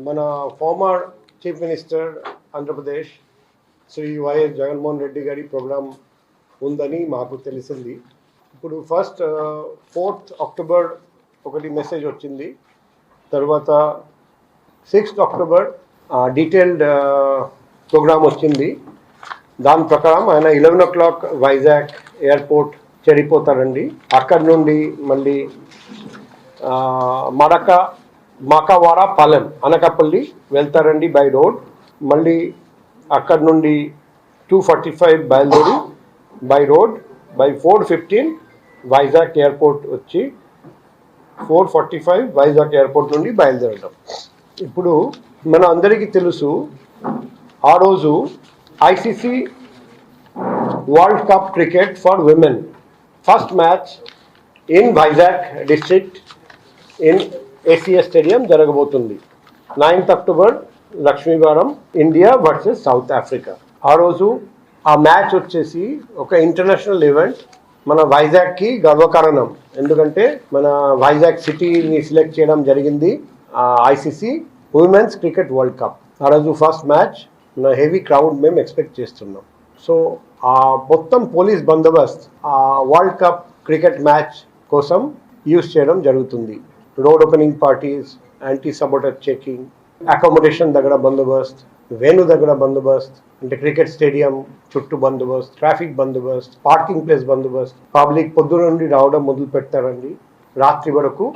మన former chief minister Andhra Pradesh Shri YS Jaganmohan Reddy గారి program ఉందని మాకు తెలిసింది. ఇప్పుడు ఫస్ట్ 4th అక్టోబర్ ఒకటి మెసేజ్ వచ్చింది. తర్వాత 6th అక్టోబర్ డీటెయిల్డ్ ప్రోగ్రామ్ వచ్చింది. దాని ప్రకారం ఆయన 11 o'clock వైజాగ్ ఎయిర్పోర్ట్ చేరిపోతారండి. అక్కడి నుండి మళ్ళీ మాకవాడ పాలెం అనకాపల్లి వెళ్తారండి బై రోడ్. మళ్ళీ అక్కడి నుండి 2:45 బయలుదేరి by road by 4:15 Vizag airport వచ్చి 4:45 వైజాగ్ ఎయిర్పోర్ట్ నుండి బయలుదేరడం. ఇప్పుడు మన అందరికీ తెలుసు, ఆ రోజు ICC world cup cricket for women first match in Vizag district in ACS stadium జరగబోతుంది. 9th అక్టోబర్ లక్ష్మీవారం ఇండియా వర్సెస్ సౌత్ ఆఫ్రికా. ఆ రోజు ఆ మ్యాచ్ వచ్చేసి ఒక ఇంటర్నేషనల్ ఈవెంట్, మన వైజాగ్కి గర్వకారణం. ఎందుకంటే మన వైజాగ్ సిటీని సెలెక్ట్ చేయడం జరిగింది ICC women's cricket world cup. ఆ రోజు ఫస్ట్ మ్యాచ్ మన హెవీ క్రౌడ్ మేము ఎక్స్పెక్ట్ చేస్తున్నాం. సో ఆ మొత్తం పోలీస్ బందోబస్త్ ఆ వరల్డ్ కప్ క్రికెట్ మ్యాచ్ కోసం యూజ్ చేయడం జరుగుతుంది. Road opening parties, anti saboteur checking, accommodation దగ్గర బందోబస్త్, వేణు దగ్గర బందోబస్త్, అంటే క్రికెట్ స్టేడియం చుట్టూ బందోబస్త్, ట్రాఫిక్ బందోబస్త్, పార్కింగ్ ప్లేస్ బందోబస్త్. పబ్లిక్ పొద్దున నుండి రావడం మొదలు పెడతారండి, రాత్రి వరకు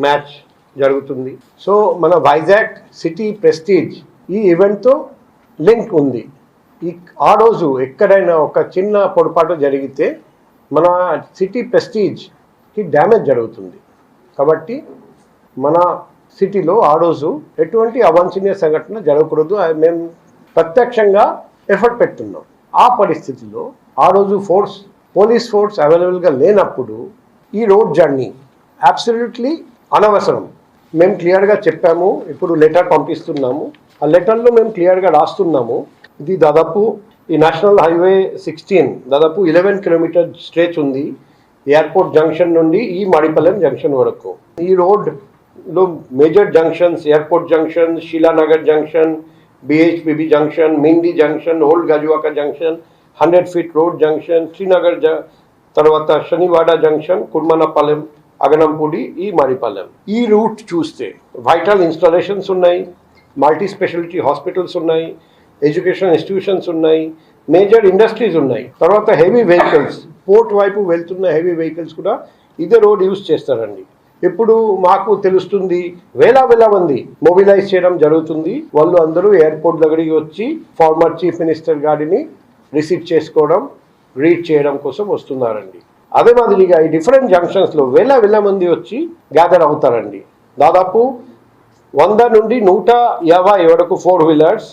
మ్యాచ్ జరుగుతుంది. సో మన వైజాగ్ సిటీ ప్రెస్టీజ్ ఈ ఈవెంట్తో లింక్ ఉంది. ఆ రోజు ఎక్కడైనా ఒక చిన్న పొరపాటు జరిగితే మన సిటీ ప్రెస్టీజ్కి డ్యామేజ్ జరుగుతుంది. కాబట్టి మన సిటీలో ఆ రోజు ఎటువంటి అవాంఛనీయ సంఘటన జరగకూడదు. మేము ప్రత్యక్షంగా ఎఫర్ట్ పెడుతున్నాం. ఆ పరిస్థితిలో ఆ రోజు పోలీస్ ఫోర్స్ అవైలబుల్గా లేనప్పుడు ఈ రోడ్ జర్నీ అబ్సల్యూట్లీ అనవసరం. మేము క్లియర్గా చెప్పాము. ఇప్పుడు లెటర్ పంపిస్తున్నాము. ఆ లెటర్లో మేము క్లియర్గా రాస్తున్నాము, ఇది దాదాపు ఈ నేషనల్ హైవే 16 దాదాపు 11 కిలోమీటర్ స్ట్రెచ్ ఉంది ఎయిర్పోర్ట్ జంక్షన్ నుండి ఈ మడిపల్లెం జంక్షన్ వరకు. ఈ రోడ్లో major junctions airport junction, Sheelanagar junction, BHPB junction, Mindi junction, old Gajuwaka junction, 100 feet road junction, Srinagar తర్వాత శనివాడ జంక్షన్, కుర్మనపాలెం, అగనంపూడి, ఈ మడిపల్లెం. ఈ రూట్ చూస్తే వైటల్ ఇన్స్టాలేషన్స్ ఉన్నాయి, మల్టీ స్పెషాలిటీ హాస్పిటల్స్ ఉన్నాయి, ఎడ్యుకేషన్ ఇన్స్టిట్యూషన్స్ ఉన్నాయి, మేజర్ ఇండస్ట్రీస్ ఉన్నాయి. తర్వాత హెవీ వెహికల్స్, పోర్ట్ వైపు వెళ్తున్న హెవీ వెహికల్స్ కూడా ఇదే రోడ్ యూజ్ చేస్తారండి. ఇప్పుడు మాకు తెలుస్తుంది వేల మంది మొబిలైజ్ చేయడం జరుగుతుంది. వాళ్ళు అందరూ ఎయిర్పోర్ట్ దగ్గరికి వచ్చి ఫార్మర్ చీఫ్ మినిస్టర్ గారిని రిసీవ్ చేసుకోవడం, గ్రీట్ చేయడం కోసం వస్తున్నారండి. అదే మాదిరిగా ఈ డిఫరెంట్ జంక్షన్స్లో వేల మంది వచ్చి గ్యాదర్ అవుతారండి. దాదాపు 100 నుండి 150 వరకు 4 wheelers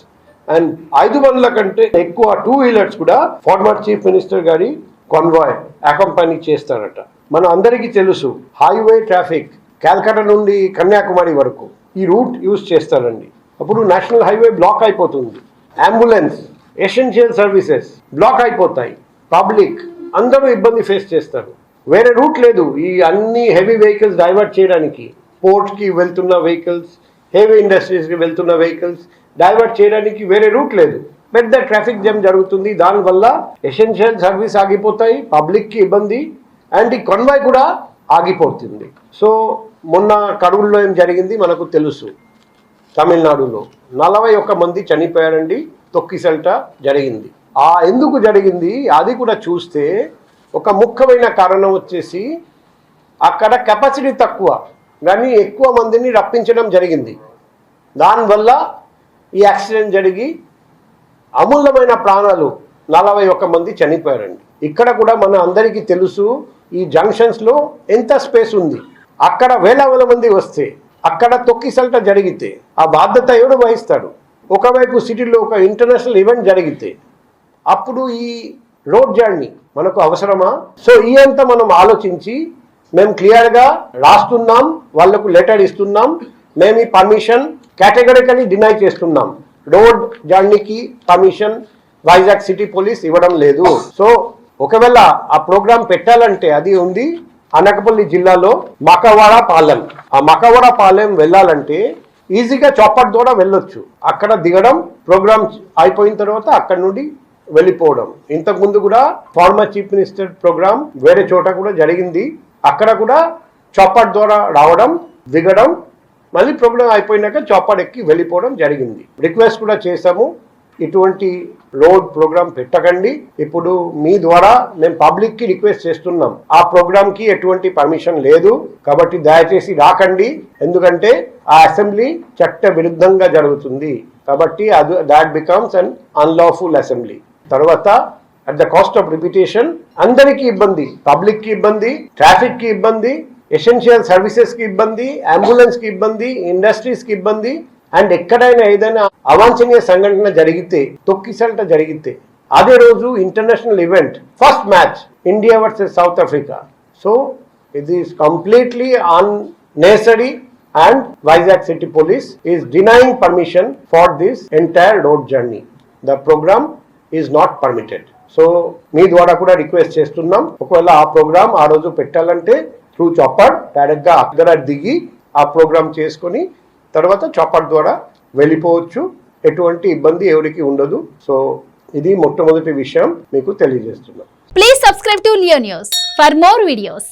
అండ్ 500 కంటే ఎక్కువ 2 wheelers కూడా ఫార్మర్ చీఫ్ మినిస్టర్ గారి కాన్వాయ్ అకంపెనీ చేస్తారట. మన అందరికీ తెలుసు హైవే ట్రాఫిక్ కాల్కటా నుండి కన్యాకుమారి వరకు ఈ రూట్ యూజ్ చేస్తారండి. అప్పుడు నేషనల్ హైవే బ్లాక్ అయిపోతుంది, అంబులెన్స్, ఎసెన్షియల్ సర్వీసెస్ బ్లాక్ అయిపోతాయి, పబ్లిక్ అందరూ ఇబ్బంది ఫేస్ చేస్తారు. వేరే రూట్ లేదు ఈ అన్ని హెవీ వెహికల్స్ డైవర్ట్ చేయడానికి. పోర్ట్కి వెళ్తున్న వెహికల్స్, హెవీ ఇండస్ట్రీస్కి వెళ్తున్న వెహికల్స్ డైవర్ట్ చేయడానికి వేరే రూట్ లేదు. పెద్ద ట్రాఫిక్ జామ్ జరుగుతుంది. దానివల్ల ఎసెన్షియల్ సర్వీస్ ఆగిపోతాయి, పబ్లిక్కి ఇబ్బంది, అండ్ ఈ కన్వాయ్ కూడా ఆగిపోతుంది. సో మొన్న కడూరులో ఏం జరిగింది మనకు తెలుసు. తమిళనాడులో 41 మంది చనిపోయారండి, తొక్కిసల్ట జరిగింది. ఎందుకు జరిగింది అది కూడా చూస్తే ఒక ముఖ్యమైన కారణం వచ్చేసి అక్కడ కెపాసిటీ తక్కువ కానీ ఎక్కువ మందిని రప్పించడం జరిగింది. దానివల్ల ఈ యాక్సిడెంట్ జరిగి అమూల్యమైన ప్రాణాలు 41 మంది చనిపోయారండి. ఇక్కడ కూడా మన అందరికీ తెలుసు ఈ జంక్షన్స్లో ఎంత స్పేస్ ఉంది. అక్కడ వేల మంది వస్తే అక్కడ తొక్కిసల్ట జరిగితే ఆ బాధ్యత ఎవరు వహిస్తాడు? ఒకవైపు సిటీలో ఒక ఇంటర్నేషనల్ ఈవెంట్ జరిగితే అప్పుడు ఈ రోడ్ జర్నీ మనకు అవసరమా? సో ఈ అంతా మనం ఆలోచించి మేము క్లియర్గా రాస్తున్నాం, వాళ్లకు లెటర్ ఇస్తున్నాం. మేము ఈ పర్మిషన్ కేటగిరికలీ డినై చేస్తున్నాం. రోడ్ జర్నీకి పర్మిషన్ వైజాగ్ సిటీ పోలీస్ ఇవ్వడం లేదు. సో ఒకవేళ ఆ ప్రోగ్రాం పెట్టాలంటే అది ఉంది అనకాపల్లి జిల్లాలో మకవాడ పాలెం. ఆ మకవాడ పాలెం వెళ్ళాలంటే ఈజీగా చాపర్ ద్వారా వెళ్ళొచ్చు. అక్కడ దిగడం, ప్రోగ్రామ్ అయిపోయిన తర్వాత అక్కడ నుండి వెళ్ళిపోవడం. ఇంతకుముందు కూడా ఫార్మర్ చీఫ్ మినిస్టర్ ప్రోగ్రామ్ వేరే చోట కూడా జరిగింది. అక్కడ కూడా చాపర్ ద్వారా రావడం, దిగడం, మళ్ళీ ప్రోగ్రామ్ అయిపోయినాక చాపర్ ఎక్కి వెళ్ళిపోవడం జరిగింది. రిక్వెస్ట్ కూడా చేశాము, ఇటువంటి రోడ్ ప్రోగ్రామ్ పెట్టకండి. ఇప్పుడు మీ ద్వారా మేము పబ్లిక్ కి రిక్వెస్ట్ చేస్తున్నాం, ఆ ప్రోగ్రామ్ కి ఎటువంటి పర్మిషన్ లేదు కాబట్టి దయచేసి రాకండి. ఎందుకంటే ఆ అసెంబ్లీ చట్ట విరుద్ధంగా జరుగుతుంది కాబట్టి that becomes an unlawful assembly. తర్వాత at the cost of repetition అందరికీ ఇబ్బంది, పబ్లిక్ కి ఇబ్బంది, ట్రాఫిక్ కి ఇబ్బంది, ఎసెన్షియల్ సర్వీసెస్ కి ఇబ్బంది, అంబులెన్స్ కి ఇబ్బంది, ఇండస్ట్రీస్ కి ఇబ్బంది. అండ్ ఎక్కడైనా ఏదైనా అవాంఛనీయ సంఘటన జరిగితే, తొక్కిసల్ట జరిగితే, అదే రోజు international event, first match India versus South Africa. So it is completely unnecessary and Vizag City Police is denying permission for this entire road journey. The program is not permitted. So మీ ద్వారా కూడా request చేస్తున్నాం, ఒకవేళ ఆ programme ఆ రోజు పెట్టాలంటే through chopper డైరెక్ట్గా అక్కడ దిగి ఆ ప్రోగ్రామ్ చేసుకొని తర్వాత చాపర్ ద్వారా వెళ్ళిపోవచ్చు. ఎటువంటి ఇబ్బంది ఎవరికి ఉండదు. సో ఇది మొట్టమొదటి విషయం మీకు తెలియజేస్తున్నాం. Please subscribe to Leo News for more videos.